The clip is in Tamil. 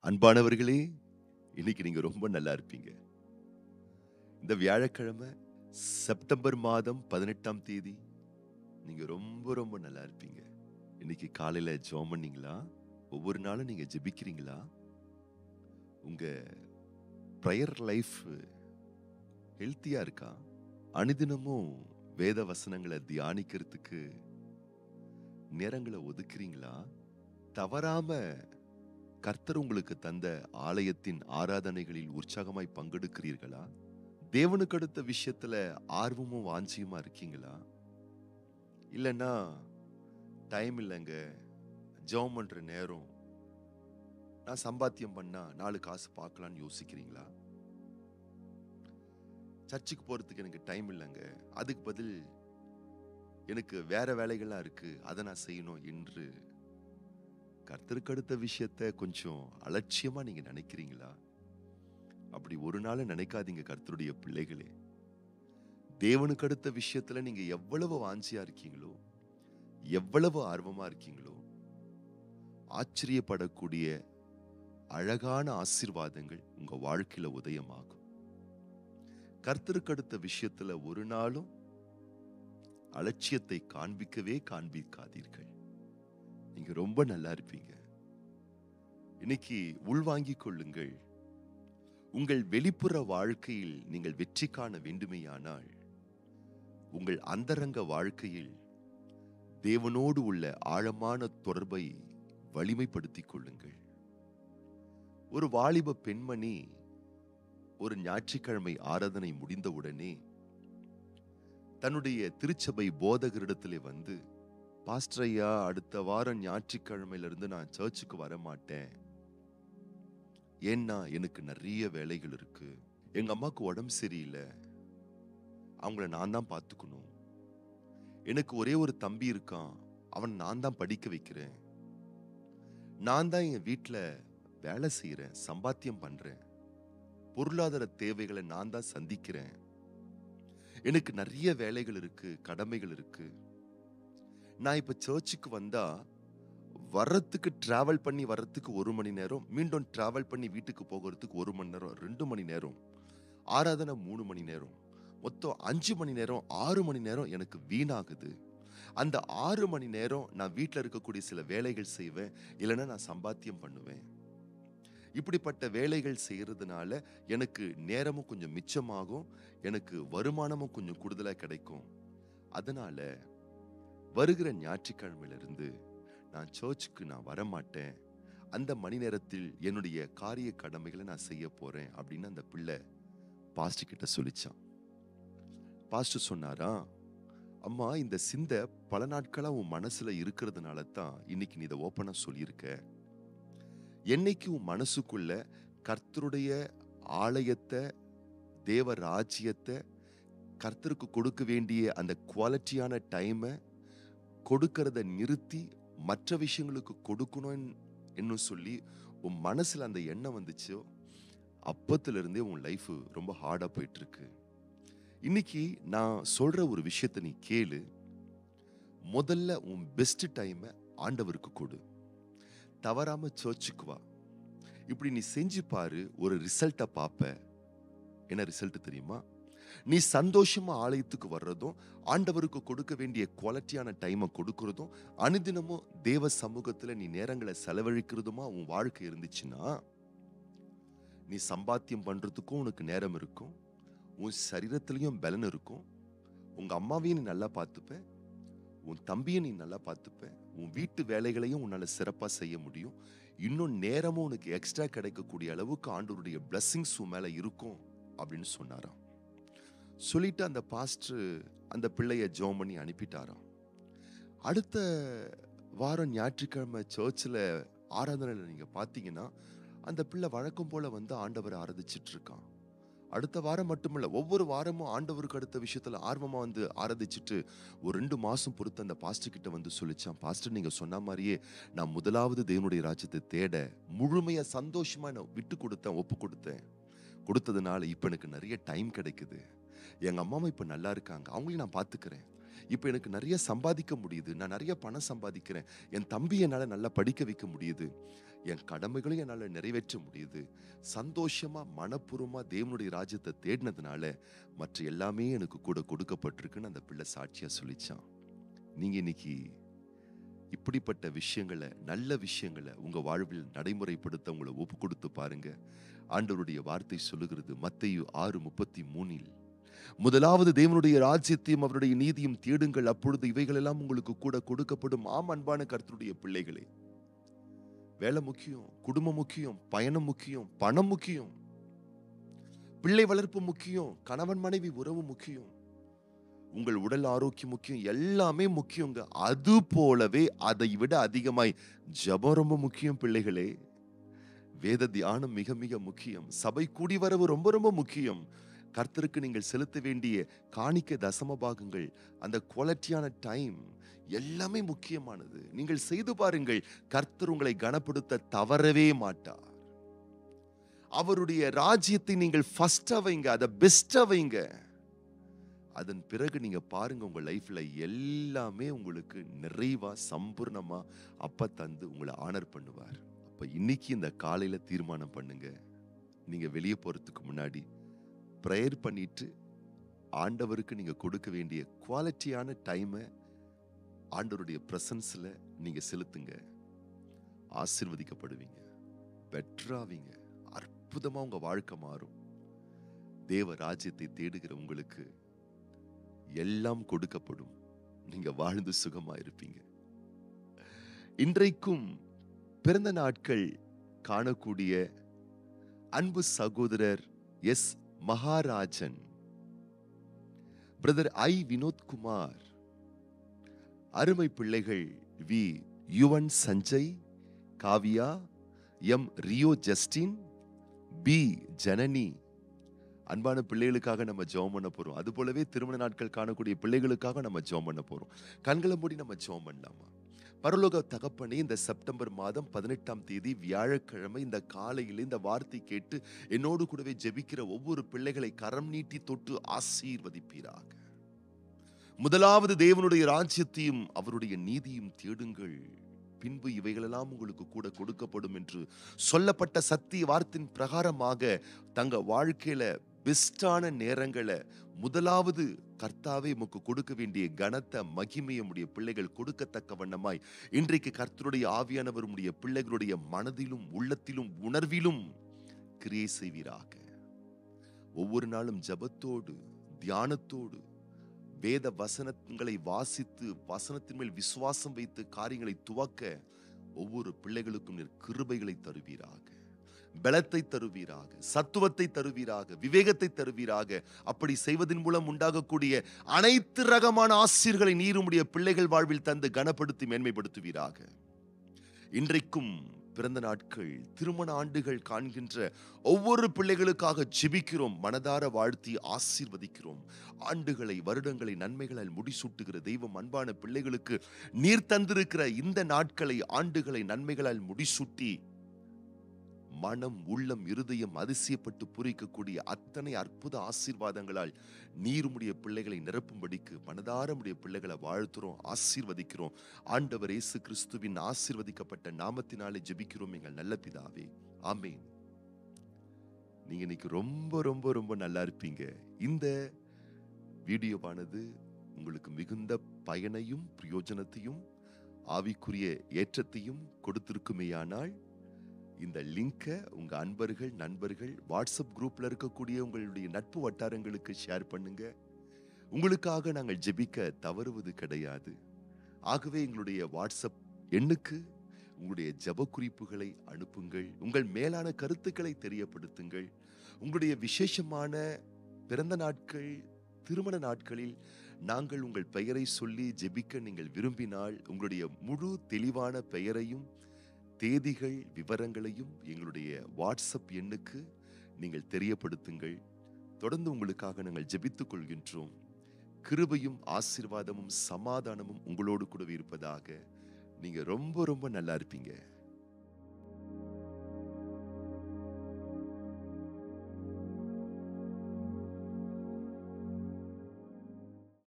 அன்பானவர்களே, இன்னைக்கு நீங்க ரொம்ப நல்லா இருப்பீங்க. இந்த வியாழக்கிழமை செப்டம்பர் மாதம் 18ஆம் தேதி நீங்க ரொம்ப ரொம்ப நல்லா இருப்பீங்க. இன்னைக்கு காலையில ஜெபம் பண்ணீங்களா? ஒவ்வொரு நாளும் நீங்க ஜெபிக்கிறீங்களா? உங்க பிரேயர் லைஃப் ஹெல்த்தியா இருக்கா? அனுதினமும் வேத வசனங்களை தியானிக்கிறதுக்கு நேரங்களை ஒதுக்குறீங்களா? தவறாம கர்த்தர் உங்களுக்கு தந்த ஆலயத்தின் ஆராதனைகளில் உற்சாகமாய் பங்கெடுக்கிறீர்களா? தேவனுக்கு அடுத்த விஷயத்துல ஆர்வமும் வாஞ்சியுமா இருக்கீங்களா? இல்லைன்னா டைம் இல்லைங்க, ஜெபம் பண்ற நேரம், நான் சம்பாத்தியம் பண்ணா 4 காசு பார்க்கலான்னு யோசிக்கிறீங்களா? சர்ச்சுக்கு போறதுக்கு எனக்கு டைம் இல்லைங்க, அதுக்கு பதில் எனக்கு வேற வேலைகள்லாம் இருக்கு, அதை நான் செய்யணும் என்று கர்த்தருக்கு அடுத்த விஷயத்த கொஞ்சம் அலட்சியமா நீங்க நினைக்கிறீங்களா? அப்படி ஒரு நாள் நினைக்காதீங்க கர்த்தருடைய பிள்ளைகளே. தேவனுக்கு அடுத்த விஷயத்துல நீங்க எவ்வளவு வாஞ்சியா இருக்கீங்களோ, எவ்வளவு ஆர்வமா இருக்கீங்களோ, ஆச்சரியப்படக்கூடிய அழகான ஆசீர்வாதங்கள் உங்க வாழ்க்கையில உதயமாகும். கர்த்தருக்கு அடுத்த விஷயத்துல ஒரு நாளும் அலட்சியத்தை காண்பிக்காதீர்கள். நீங்க ரொம்ப நல்லா இருப்பீங்க. இன்னைக்கு உள்வாங்கிக் கொள்ளுங்கள். உங்கள் வெளிப்புற வாழ்க்கையில் நீங்கள் வெற்றி காண வேண்டுமேயானால் உங்கள் அந்தரங்க வாழ்க்கையில் தேவனோடு உள்ள ஆழமான தொடர்பை வலிமைப்படுத்திக் கொள்ளுங்கள். ஒரு வாலிப பெண்மணி ஒரு ஞாயிற்றுக்கிழமை ஆராதனை முடிந்தவுடனே தன்னுடைய திருச்சபை போதகரிடத்திலே வந்து, பாஸ்டர் ஐயா, அடுத்த வாரம் ஞாயிற்றுக்கிழமையிலிருந்து நான் சர்ச்சுக்கு வர மாட்டேன். ஏன்னா எனக்கு நிறைய வேலைகள் இருக்கு. எங்க அம்மாக்கு உடம்பு சரியில்லை, அவங்கள நான் தான் பார்த்துக்கணும். எனக்கு ஒரே ஒரு தம்பி இருக்கான், அவன் நான் தான் படிக்க வைக்கிறேன். நான் தான் என் வீட்டில் வேலை செய்யறேன், சம்பாத்தியம் பண்றேன். பொருளாதார தேவைகளை நான் தான் சந்திக்கிறேன். எனக்கு நிறைய வேலைகள் இருக்கு, கடமைகள் இருக்கு. நான் இப்ப சர்ச்சுக்கு வந்தா வர்றதுக்கு டிராவல் பண்ணி வர்றதுக்கு 1 மணி நேரம், மீண்டும் டிராவல் பண்ணி வீட்டுக்கு போகிறதுக்கு 1 மணி நேரம், 2 மணி நேரம், ஆராதனை 3 மணி நேரம், மொத்தம் 5 மணி நேரம், 6 மணி நேரம் எனக்கு வீணாகுது. அந்த 6 மணி நேரம் நான் வீட்டில் இருக்கக்கூடிய சில வேலைகள் செய்வேன், இல்லைன்னா நான் சம்பாத்தியம் பண்ணுவேன். இப்படிப்பட்ட வேலைகள் செய்யறதுனால எனக்கு நேரமும் கொஞ்சம் மிச்சமாகும், எனக்கு வருமானமும் கொஞ்சம் கூடுதலா கிடைக்கும். அதனால வருகிற ஞாயிற்றுக்கிழமையிலிருந்து நான் சர்ச்சுக்கு நான் வரமாட்டேன். அந்த மணி நேரத்தில் என்னுடைய காரிய கடமைகளை நான் செய்ய போறேன் அப்படின்னு அந்த பிள்ளை பாஸ்டர் கிட்ட சொல்லிச்சான். பாஸ்டர் சொன்னாரா, அம்மா, இந்த சிந்தை பல நாட்களா உன் மனசுல இருக்கிறதுனால தான் இன்னைக்கு நீ இதை ஓப்பனா சொல்லியிருக்க. என்னைக்கு உன் மனசுக்குள்ள கர்த்தருடைய ஆலயத்தை, தேவ ராஜ்யத்தை, கர்த்தருக்கு கொடுக்க வேண்டிய அந்த குவாலிட்டியான டைமை கொடுக்கறத நிறுத்தி மற்ற விஷயங்களுக்கு கொடுக்கணும் சொல்லி உன் மனசுல அந்த எண்ணம் வந்துச்சோ, அப்பத்துல இருந்தே உன் லைஃப் ரொம்ப ஹார்டா போயிட்டு இருக்கு. இன்னைக்கு நான் சொல்ற ஒரு விஷயத்தை நீ கேளு. முதல்ல உன் பெஸ்ட் டைமை ஆண்டவருக்கு கொடு. தவறாம சர்ச்சுக்கு வா. இப்படி நீ செஞ்சு பாரு, ஒரு ரிசல்ட்டை பார்ப்ப. என்ன ரிசல்ட் தெரியுமா? நீ சந்தோஷமா ஆலயத்துக்கு வர்றதும், ஆண்டவருக்கு கொடுக்க வேண்டிய குவாலிட்டியான டைமை கொடுக்கறதும், அனுதினமும் தேவ சமூகத்துல நீ நேரங்களை செலவழிக்கிறதுமா உன் வாழ்க்கை இருந்துச்சுன்னா, நீ சம்பாத்தியம் பண்றதுக்கும் உனக்கு நேரம் இருக்கும், உன் சரீரத்திலையும் பலன் இருக்கும், உங்க அம்மாவையும் நீ நல்லா பார்த்துப்ப, உன் தம்பியை நீ நல்லா பார்த்துப்ப, உன் வீட்டு வேலைகளையும் உன்னால சிறப்பா செய்ய முடியும். இன்னும் நேரமும் உனக்கு எக்ஸ்ட்ரா கிடைக்கக்கூடிய அளவுக்கு ஆண்டவருடைய பிளஸிங்ஸ் உன் மேல இருக்கும் அப்படின்னு சொன்னாராம். சொல்லிட்டு அந்த பாஸ்டர் அந்த பிள்ளைய ஜெபம் பண்ணி அனுப்பிட்டாராம். அடுத்த வாரம் ஞாயிற்றுக்கிழமை சர்ச்சில் ஆராதனையில் நீங்க பார்த்தீங்கன்னா, அந்த பிள்ளை வழக்கம் போல வந்து ஆண்டவரை ஆராதிச்சிட்டு இருக்கான். அடுத்த வாரம் மட்டுமில்ல, ஒவ்வொரு வாரமும் ஆண்டவருக்கு அடுத்த விஷயத்துல ஆர்வமா வந்து ஆராதிச்சுட்டு ஒரு 2 மாசம் பொறுத்து அந்த பாஸ்டர் கிட்ட வந்து சொல்லிச்சான், பாஸ்டர், நீங்க சொன்ன மாதிரியே நான் முதலாவது தேவனுடைய ராஜ்யத்தை தேட முழுமையா சந்தோஷமா நான் விட்டு கொடுத்தேன், ஒப்பு கொடுத்ததுனால இப்ப எனக்கு நிறைய டைம் கிடைக்குது. எங்க அம்மாவும் இப்ப நல்லா இருக்காங்க, அவங்களையும் நான் பாத்துக்கிறேன். இப்ப எனக்கு நிறைய சம்பாதிக்க முடியுது, நான் நிறைய பணம் சம்பாதிக்கிறேன். என் தம்பி என்னால நல்லா படிக்க வைக்க முடியுது. என் கடமைகளையும் என்னால நிறைவேற்ற முடியுது. சந்தோஷமா மனப்பூர்வமா தேவனுடைய ராஜ்யத்தை தேடினதுனால மற்ற எல்லாமே எனக்கு கூட கொடுக்கப்பட்டிருக்குன்னு அந்த பிள்ளை சாட்சியா சொல்லிச்சான். நீங்க இன்னைக்கு இப்படிப்பட்ட விஷயங்களை, நல்ல விஷயங்களை உங்க வாழ்வில் நடைமுறைப்படுத்த உங்களை ஒப்பு கொடுத்து பாருங்க. ஆண்டவருடைய வார்த்தை சொல்லுகிறது மத்தேயு 6:33, முதலாவது தேவனுடைய ராஜ்யத்தையும் அவருடைய நீதியும் தேடுங்கள், அப்பொழுது இவைகளெல்லாம் உங்களுக்கு கூட கொடுக்கப்படும். ஆம் அன்பான கர்த்தருடைய பிள்ளைகளே, வேலை முக்கியம், குடும்பம் முக்கியம், பயணம் முக்கியம், பணம் முக்கியம், பிள்ளை வளர்ப்பு முக்கியம், கணவன் மனைவி உறவு முக்கியம், உங்கள் உடல் ஆரோக்கியம் முக்கியம், எல்லாமே முக்கியங்க. அது போலவே அதை விட அதிகமாய் ஜெபம் ரொம்ப முக்கியம் பிள்ளைகளே. வேத தியானம் மிக மிக முக்கியம். சபை கூடி வரவு ரொம்ப ரொம்ப முக்கியம். கர்த்தருக்கு நீங்கள் செலுத்த வேண்டிய காணிக்கை, தசம பாகங்கள், அந்த குவாலிட்டியான டைம் எல்லாமே முக்கியமானது. நீங்கள் செய்து பாருங்கள், கர்த்தர் உங்களை கனப்படுத்த தவறவே மாட்டார். அவருடைய ராஜ்யத்தை நீங்கள் ஃபர்ஸ்டா வைங்க, அதை பெஸ்டா வைங்க. அதன் பிறகு நீங்க பாருங்க, உங்க லைஃப்ல எல்லாமே உங்களுக்கு நிறைவா சம்பூர்ணமா அப்ப தந்து உங்களை ஆனர் பண்ணுவார். அப்ப இன்னைக்கு இந்த காலையில தீர்மானம் பண்ணுங்க. நீங்க வெளியே போறதுக்கு முன்னாடி பிரேயர் பண்ணிட்டு ஆண்டவருக்கு நீங்க கொடுக்க வேண்டிய குவாலிட்டியான டைமை ஆண்டவருடைய பிரசன்ஸ்ல நீங்க செலுத்துங்க. ஆசீர்வதிக்கப்படுவீங்க, பெட்டராவீங்க, அற்புதமா உங்க வாழ்க்கை மாறும். தேவ ராஜ்யத்தை தேடுகிற உங்களுக்கு எல்லாம் கொடுக்கப்படும். நீங்க வாழ்ந்து சுகமா இருப்பீங்க. இன்றைக்கும் பிறந்த நாட்கள் காணக்கூடிய அன்பு சகோதரர் S Maharajan, brother I Vinodkumar, அருமை பிள்ளைகள் V Yuvan Sanjay, Kavya, M Rio Justin, P Janani, அன்பான பிள்ளைகளுக்காக நம்ம ஜெபம் பண்ண போறோம். அது போலவே திருமண நாட்கள் காணக்கூடிய பிள்ளைகளுக்காக நம்ம ஜெபம் பண்ண போறோம். கண்களை மூடி நம்ம ஜெபம் பண்ணலாமா? பரலோக தகப்பனே, இந்த செப்டம்பர் மாதம் 18ஆம் தேதி வியாழக்கிழமை இந்த காலையில் இந்த வார்த்தை கேட்டு என்னோடு கூடவே ஜெபிக்கிற ஒவ்வொரு பிள்ளைகளை கரம் நீட்டி தொட்டு ஆசீர்வதிப்பீராக. முதலாவது தேவனுடைய ராஜ்யத்தையும் அவருடைய நீதியும் தேடுங்கள், பின்பு இவைகளெல்லாம் உங்களுக்கு கூட கொடுக்கப்படும் என்று சொல்லப்பட்ட சத்திய வார்த்தையின் பிரகாரமாக தங்க வாழ்க்கையில பெஸ்டான நேரங்களை முதலாவது கர்த்தாவே உமக்கு கொடுக்க வேண்டிய கனத்த மகிமையை உம்முடைய பிள்ளைகள் கொடுக்கத்தக்க வண்ணமாய் இன்றைக்கு கர்த்தருடைய ஆவியானவர் உம்முடைய பிள்ளைகளுடைய மனதிலும் உள்ளத்திலும் உணர்விலும் கிரியை செய்வீராக. ஒவ்வொரு நாளும் ஜெபத்தோடு தியானத்தோடு வேத வசனங்களை வாசித்து வசனத்தின் மேல் விசுவாசம் வைத்து காரியங்களை துவக்க ஒவ்வொரு பிள்ளைகளுக்கும் நீர் கிருபைகளை தருவீராக, பலத்தை தருவீராக, சத்துவத்தை தருவீராக, விவேகத்தை தருவீராக. அப்படி செய்வதன் மூலம் உண்டாகக்கூடிய அனைத்து ரகமான ஆசீர்களை நீர் உம்முடைய பிள்ளைகள் வாழ்வில் தந்து கனப்படுத்தி மேன்மைப்படுத்துவீராக. இன்றைக்கும் பிறந்த நாட்கள், திருமண ஆண்டுகள் காண்கின்ற ஒவ்வொரு பிள்ளைகளுக்காக ஜெபிக்கிறோம், மனதார வாழ்த்தி ஆசீர்வதிக்கிறோம். ஆண்டுகளை, வருடங்களை நன்மைகளால் முடிசூட்டுகிற தெய்வம் அன்பான பிள்ளைகளுக்கு நீர் தந்திருக்கிற இந்த நாட்களை, ஆண்டுகளை நன்மைகளால் முடிசூட்டி மனம், உள்ளம், இருதயம் அதிசயப்பட்டு பூரிக்கக்கூடிய அத்தனை அற்புத ஆசீர்வாதங்களால் நீர் உம்முடைய பிள்ளைகளை நிரப்பும்படிக்கு மனதார உம்முடைய பிள்ளைகளை வாழ்த்துறோம், ஆசீர்வதிக்கிறோம். ஆண்டவர் இயேசு கிறிஸ்துவின் ஆசீர்வதிக்கப்பட்ட நாமத்தினாலே ஜெபிக்கிறோம் எங்கள் நல்ல பிதாவே, ஆமென். நீங்க இன்னைக்கு ரொம்ப ரொம்ப ரொம்ப நல்லா இருப்பீங்க. இந்த வீடியோவானது உங்களுக்கு மிகுந்த பயனையும் பிரயோஜனத்தையும் ஆவிக்குரிய ஏற்றத்தையும் கொடுத்திருக்குமேயானால் இந்த லிங்கை உங்க அன்பர்கள், நண்பர்கள், வாட்ஸ்அப் குரூப்ல இருக்கக்கூடிய உங்களுடைய நட்பு வட்டாரங்களுக்கு ஷேர் பண்ணுங்க. உங்களுக்காக நாங்கள் ஜெபிக்க தவறுவது கிடையாது. ஆகவே எங்களுடைய வாட்ஸ்அப் எண்ணுக்கு உங்களுடைய ஜெப குறிப்புகளை அனுப்புங்கள். உங்கள் மேலான கருத்துக்களை தெரியப்படுத்துங்கள். உங்களுடைய விசேஷமான பிறந்த நாட்கள், திருமண நாட்களில் நாங்கள் உங்கள் பெயரை சொல்லி ஜெபிக்க நீங்கள் விரும்பினால் உங்களுடைய முழு தெளிவான பெயரையும் தேதிகள் விவரங்களையும் எங்களுடைய வாட்ஸ்அப் எண்ணுக்கு நீங்கள் தெரியப்படுத்துங்கள். தொடர்ந்து உங்களுக்காக நாங்கள் ஜெபித்துக் கொள்கின்றோம். கிருபையும் ஆசீர்வாதமும் சமாதானமும் உங்களோடு கூட இருப்பதாக. நீங்க ரொம்ப ரொம்ப நல்லா இருப்பீங்க.